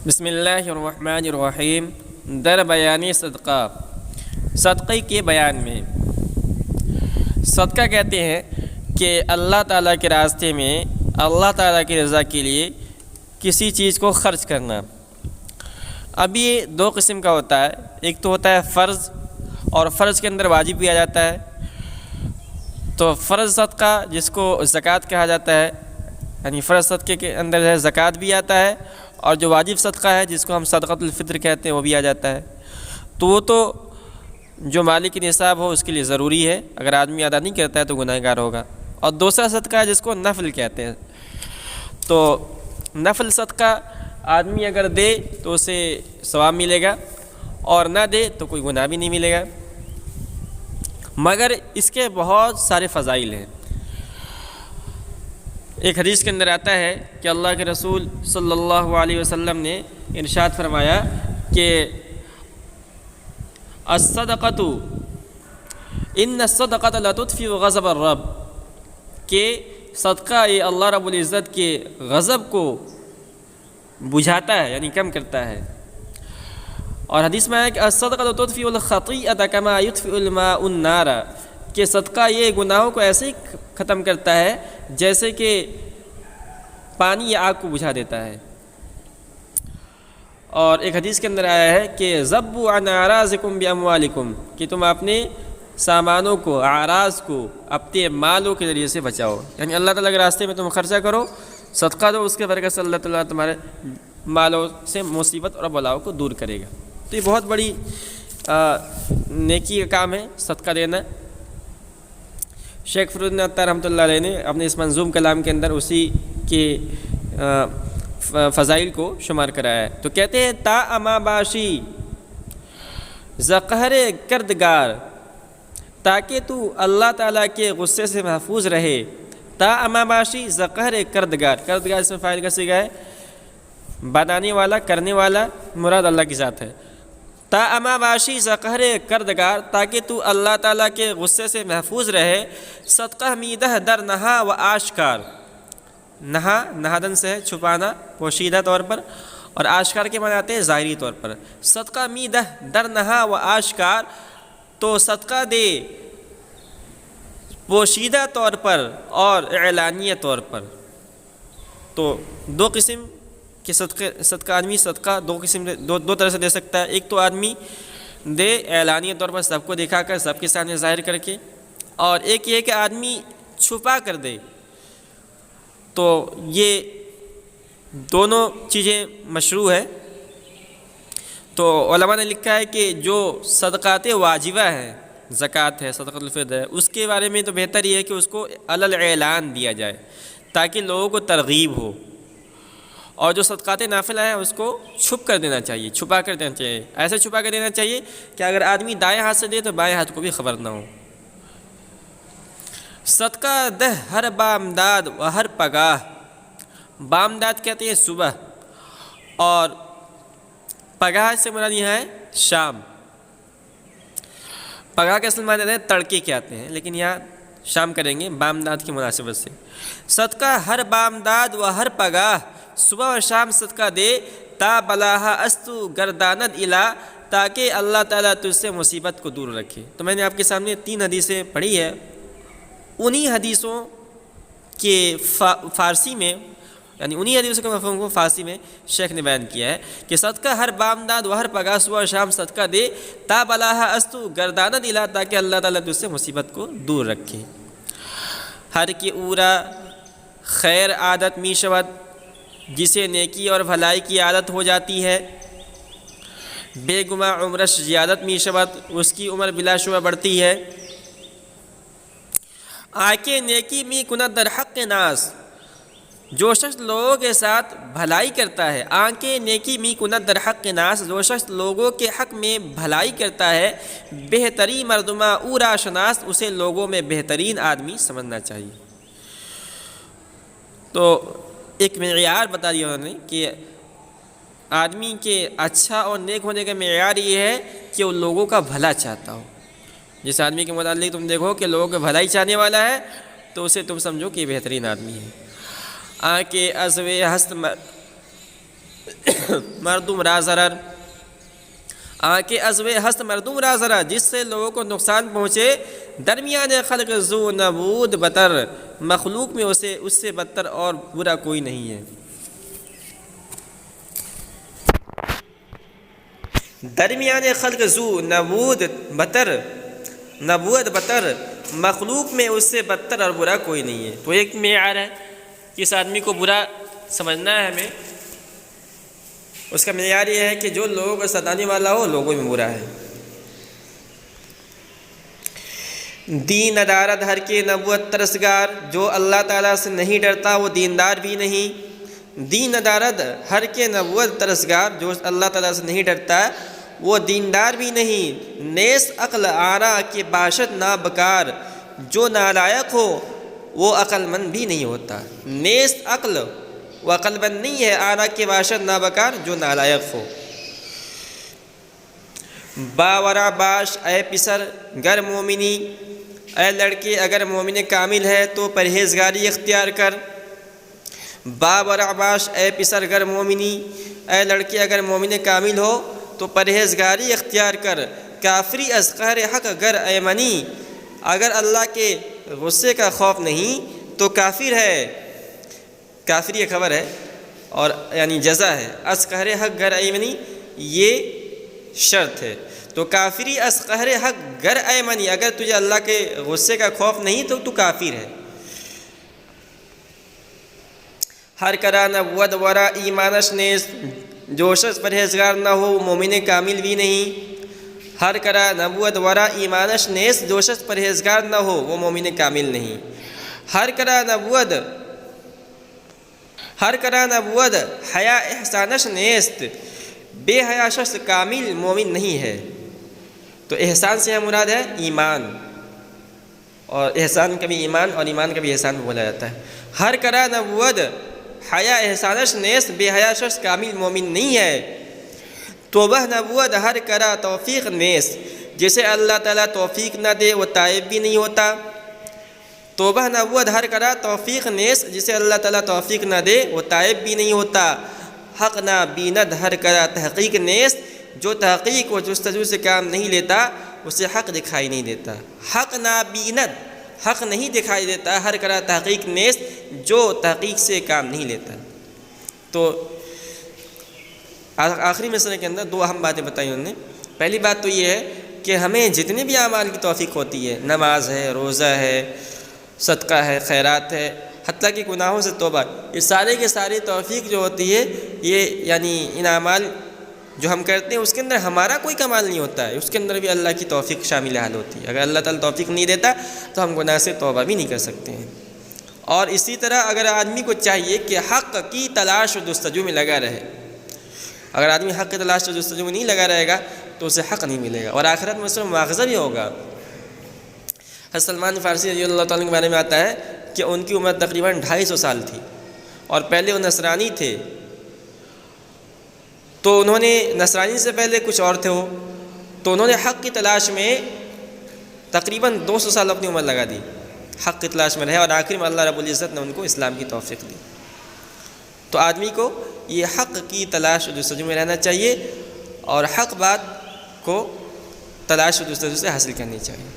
بسم اللہ الرحمن الرحیم۔ در بیانی صدقہ، صدقے کے بیان میں صدقہ کہتے ہیں کہ اللہ تعالیٰ کے راستے میں اللہ تعالیٰ کی رضا کے لیے کسی چیز کو خرچ کرنا۔ اب یہ دو قسم کا ہوتا ہے، ایک تو ہوتا ہے فرض، اور فرض کے اندر واجب بھی آ جاتا ہے۔ تو فرض صدقہ جس کو زکوٰۃ کہا جاتا ہے، یعنی فرض صدقے کے اندر ہے زکوٰۃ بھی آتا ہے، اور جو واجب صدقہ ہے جس کو ہم صدقۃ الفطر کہتے ہیں وہ بھی آ جاتا ہے۔ تو وہ تو جو مالک نصاب ہو اس کے لیے ضروری ہے، اگر آدمی ادا نہیں کرتا ہے تو گناہ گار ہوگا۔ اور دوسرا صدقہ ہے جس کو نفل کہتے ہیں۔ تو نفل صدقہ آدمی اگر دے تو اسے ثواب ملے گا، اور نہ دے تو کوئی گناہ بھی نہیں ملے گا، مگر اس کے بہت سارے فضائل ہیں۔ ایک حدیث کے اندر آتا ہے کہ اللہ کے رسول صلی اللہ علیہ وسلم نے ارشاد فرمایا کہ الصدقۃ ان الصدقۃ لتطفئ غضب الرب، کہ صدقہ یہ اللہ رب العزت کے غضب کو بجھاتا ہے، یعنی کم کرتا ہے۔ اور حدیث میں ہے کہ الصدقۃ تطفئ الخطیئۃ کما یطفئ الماء النار، کہ صدقہ یہ گناہوں کو ایسے ہی ختم کرتا ہے جیسے کہ پانی یا آگ کو بجھا دیتا ہے۔ اور ایک حدیث کے اندر آیا ہے کہ ذبوا عن اعراضکم باموالکم، کہ تم اپنے سامانوں کو، اعراض کو اپنے مالوں کے ذریعے سے بچاؤ، یعنی اللہ تعالیٰ کے راستے میں تم خرچہ کرو، صدقہ دو، اس کے برکت سے اللہ تعالیٰ تمہارے مالوں سے مصیبت اور بلاؤں کو دور کرے گا۔ تو یہ بہت بڑی نیکی کا کام ہے صدقہ دینا۔ شیخ فرید عطار رحمۃ اللہ علیہ نے اپنے اس منظوم کلام کے اندر اسی کے فضائل کو شمار کرایا ہے۔ تو کہتے ہیں تا اما باشی زقہر کردگار، تاکہ تو اللہ تعالیٰ کے غصے سے محفوظ رہے۔ تا اما باشی زقہر کردگار، کردگار اس میں فاعل کا صیغہ ہے، بنانے والا، کرنے والا، مراد اللہ کی ذات ہے۔ تا اما باشی زقہر کردگار، تاکہ تو اللہ تعالیٰ کے غصے سے محفوظ رہے۔ صدقہ میدہ در نہا و آشکار، نہا نہادن سے ہے چھپانا پوشیدہ طور پر، اور آشکار کے معنی آتے ہیں ظاہری طور پر۔ صدقہ میدہ در نہا و آشکار، تو صدقہ دے پوشیدہ طور پر اور اعلانیہ طور پر۔ تو دو قسم کہ صدقہ آدمی صدقہ دو طرح سے دے سکتا ہے۔ ایک تو آدمی دے اعلانیہ طور پر سب کو دکھا کر، سب کے سامنے ظاہر کر کے، اور ایک یہ کہ آدمی چھپا کر دے۔ تو یہ دونوں چیزیں مشروع ہے۔ تو علماء نے لکھا ہے کہ جو صدقات واجبہ ہیں، زکوٰۃ ہے، صدقۃ الفطر ہے، اس کے بارے میں تو بہتر یہ ہے کہ اس کو علی الاعلان دیا جائے تاکہ لوگوں کو ترغیب ہو، اور جو صدقات نافلہ ہیں اس کو چھپ کر دینا چاہیے، چھپا کر دینا چاہیے، ایسے چھپا کر دینا چاہیے کہ اگر آدمی دائیں ہاتھ سے دے تو بائیں ہاتھ کو بھی خبر نہ ہو۔ صدقہ دہ ہر بامداد و ہر پگاہ، بامداد کہتے ہیں صبح، اور پگاہ سے مراد یہ ہے شام۔ پگاہ کے اصل معنی ہے تڑکے کے آتے ہیں، لیکن یہاں شام کریں گے بامداد کی مناسبت سے۔ صدقہ ہر بامداد و ہر پگاہ، صبح اور شام صدقہ دے، تا بلاہا استو گرداند الا، تاکہ اللہ تعالیٰ تجھ سے مصیبت کو دور رکھے۔ تو میں نے آپ کے سامنے 3 حدیثیں پڑھی ہے، انہی حدیثوں کے فارسی میں، یعنی انہی حدیثوں کے مفہوم کو فارسی میں شیخ نے بیان کیا ہے کہ صدقہ ہر بامداد و ہر پگاہ، صبح اور شام صدقہ دے، تا بلاہا استو گرداند الا، تاکہ اللہ تعالیٰ تجھ سے مصیبت کو دور رکھے۔ ہر کی اورا خیر عادت می شود، جسے نیکی اور بھلائی کی عادت ہو جاتی ہے، بے گما عمرش زیادت می شود، اس کی عمر بلا شبہ بڑھتی ہے۔ آکے نیکی می کند در حق ناس، جو شخص لوگوں کے ساتھ بھلائی کرتا ہے، آنکے نیکی می کند در حق ناس، جو شخص لوگوں کے حق میں بھلائی کرتا ہے، بہتری مردمہ اورا شناس، اسے لوگوں میں بہترین آدمی سمجھنا چاہیے۔ تو ایک معیار بتا دیا انہوں نے کہ آدمی کے اچھا اور نیک ہونے کا معیار یہ ہے کہ وہ لوگوں کا بھلا چاہتا ہو۔ جس آدمی کے متعلق تم دیکھو کہ لوگوں کا بھلائی چاہنے والا ہے تو اسے تم سمجھو کہ یہ بہترین آدمی ہے۔ آنکھ ازوے ہست مردم را ضرر، آنکہ ازو ہست مردم را ضرر، جس سے لوگوں کو نقصان پہنچے، درمیان خلق ذو نبود بتر، مخلوق میں اس سے بدتر اور برا کوئی نہیں ہے۔ درمیان خلق ذو نبود بتر، مخلوق میں اس سے بدتر اور برا کوئی نہیں ہے۔ تو ایک معیار ہے کہ اس آدمی کو برا سمجھنا ہے ہمیں، اس کا معیار یہ ہے کہ جو لوگوں کو ستانے والا ہو لوگوں میں برا ہے۔ دین ندارت ہر کے نبوت ترسگار، جو اللہ تعالیٰ سے نہیں ڈرتا وہ دیندار بھی نہیں۔ دین ندارت ہر کے نبوت ترسگار، جو اللہ تعالیٰ سے نہیں ڈرتا وہ دیندار بھی نہیں۔ نیس عقل آرا کے باشد نابکار، جو نالائق ہو وہ عقل مند بھی نہیں ہوتا۔ نیس عقل وہ عقل مند نہیں ہے، آرا کے باشد نابکار، جو نالائق ہو۔ باورا باش اے پسر گر مومنی، اے لڑکے اگر مومن کامل ہے تو پرہیزگاری اختیار کر۔ باورا باش اے پسر گر مومنی، اے لڑکے اگر مومن کامل ہو تو پرہیزگاری اختیار کر۔ کافری از قہر حق گر ایمنی، اگر اللہ کے غصے کا خوف نہیں تو کافر ہے۔ کافری یہ خبر ہے اور یعنی جزا ہے، از قہر حق گر ایمنی یہ شرط ہے۔ تو کافری از قہر حق گر ایمنی، اگر تجھے اللہ کے غصے کا خوف نہیں تو کافر ہے۔ ہر کرا نبود ورا ایمانش نیز، جو شخص پرہیزگار نہ ہو مومن کامل بھی نہیں۔ ہر کرا نبود ورا ایمانش نیز، جو شخص پرہیزگار نہ ہو وہ مومن کامل نہیں۔ ہر کرا نبود حیا احسانش نیست، بے حیا شخص کامل مومن نہیں ہے۔ تو احسان سے مراد ہے ایمان، اور احسان کبھی ایمان اور ایمان کبھی احسان بولا جاتا ہے۔ ہر کرا نبود حیا احسانش نیست، بے حیا شخص کامل مومن نہیں ہے۔ توبہ نبود ہر کرا توفیق نیست، جسے اللہ تعالیٰ توفیق نہ دے وہ تائب بھی نہیں ہوتا۔ توبہ نبود ہر کرا توفیق نیست، جسے اللہ تعالیٰ توفیق نہ دے وہ تائب بھی نہیں ہوتا۔ حق نہ بیند ہر کرا تحقیق نیست، جو تحقیق و جستجو سے کام نہیں لیتا اسے حق دکھائی نہیں دیتا۔ حق نہ بیند، حق نہیں دکھائی دیتا، ہر کرا تحقیق نیست، جو تحقیق سے کام نہیں لیتا۔ تو آخری مسئلے کے اندر دو اہم باتیں بتائی انہوں نے۔ پہلی بات تو یہ ہے کہ ہمیں جتنے بھی اعمال کی توفیق ہوتی ہے، نماز ہے، روزہ ہے، صدقہ ہے، خیرات ہے، حتیٰ کہ گناہوں سے توبہ، یہ سارے کے ساری توفیق جو ہوتی ہے، یہ یعنی ان اعمال جو ہم کرتے ہیں اس کے اندر ہمارا کوئی کمال نہیں ہوتا ہے، اس کے اندر بھی اللہ کی توفیق شامل حال ہوتی ہے۔ اگر اللہ تعالیٰ توفیق نہیں دیتا تو ہم گناہ سے توبہ بھی نہیں کر سکتے ہیں۔ اور اسی طرح اگر آدمی کو چاہیے کہ حق کی تلاش و جستجو میں لگا رہے، اگر آدمی حق کی تلاش و جستجو میں نہیں لگا رہے گا تو اسے حق نہیں ملے گا، اور آخرت میں اس میں مواخذہ بھی ہوگا۔ حضرت سلمان فارسی رضی اللہ تعالیٰ کے بارے میں آتا ہے کہ ان کی عمر تقریباً 250 سال تھی، اور پہلے وہ نصرانی تھے، تو انہوں نے نصرانی سے پہلے کچھ اور تھے وہ، تو انہوں نے حق کی تلاش میں تقریباً 200 سال اپنی عمر لگا دی، حق کی تلاش میں رہے، اور آخر میں اللہ رب العزت نے ان کو اسلام کی توفیق دی۔ تو آدمی کو یہ حق کی تلاش و جستجو میں رہنا چاہیے، اور حق بات کو تلاش و جستجو سے حاصل کرنی چاہیے۔